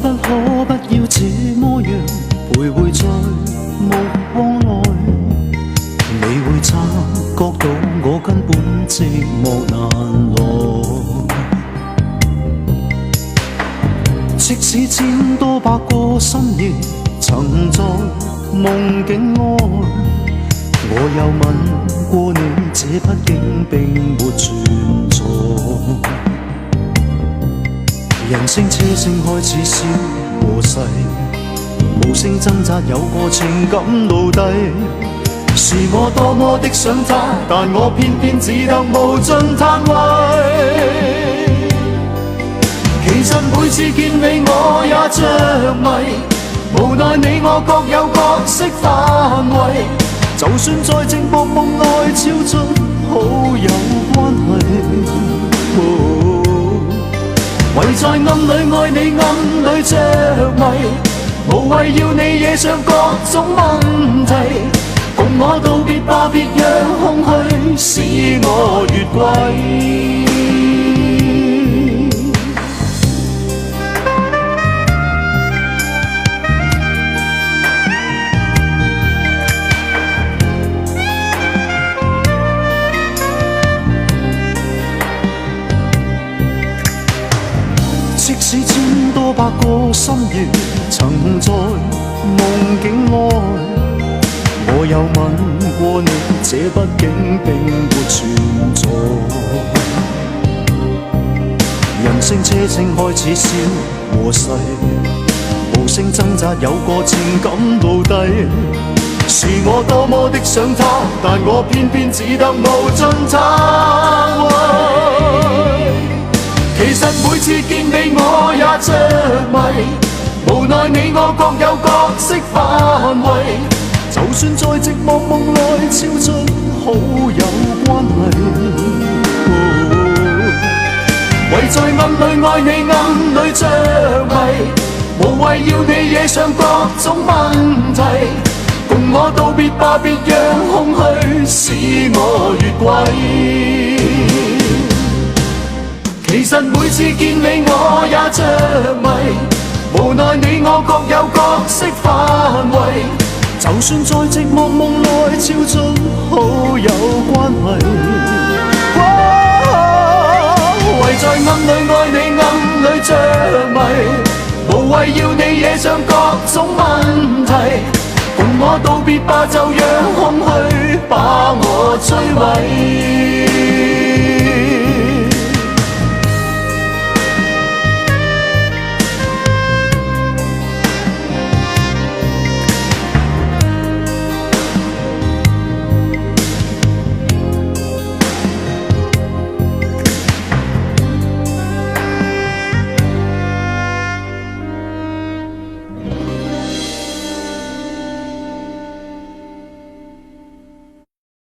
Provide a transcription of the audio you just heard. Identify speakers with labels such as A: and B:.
A: 不可不要這麼樣徘徊在目光內？你會察覺到我根本寂寞難耐。即使千多百個深夜曾在夢境內，我有吻過你，這畢竟並沒存在。人聲車聲開始消和逝，無聲掙扎有個情感奴隸。是我多麼的想他，但我偏偏只得無盡嘆謂。其實每次見你我也着迷，無奈你我各有各色範圍。就算在寂寞夢內超出好友關係，唯在暗裏愛你暗裏着迷，無謂要你惹上各種問題。共我道別吧，別讓空虛使我越軌。即使千多百個深夜曾在夢境內，我有吻過你，這畢竟並沒存在。人聲車聲開始消和逝，無聲掙扎有個情感奴隸。是我多麼的想他，但我偏偏只得無盡嘆謂。其實每次見你我也着迷，無奈你我各有各色範圍。就算在寂寞夢內超出好友關係，唯在暗裏愛你暗裏着迷，無謂要你惹上各種問題。共我道別吧，別讓空虛使我越軌。其實每次見你我也着迷，無奈你我各有各色範圍。就算在寂寞夢內超出好友關係，唯在暗裏愛你暗裏着迷，無謂要你惹上各種問題。共我道別吧，就讓空虛把我摧毀。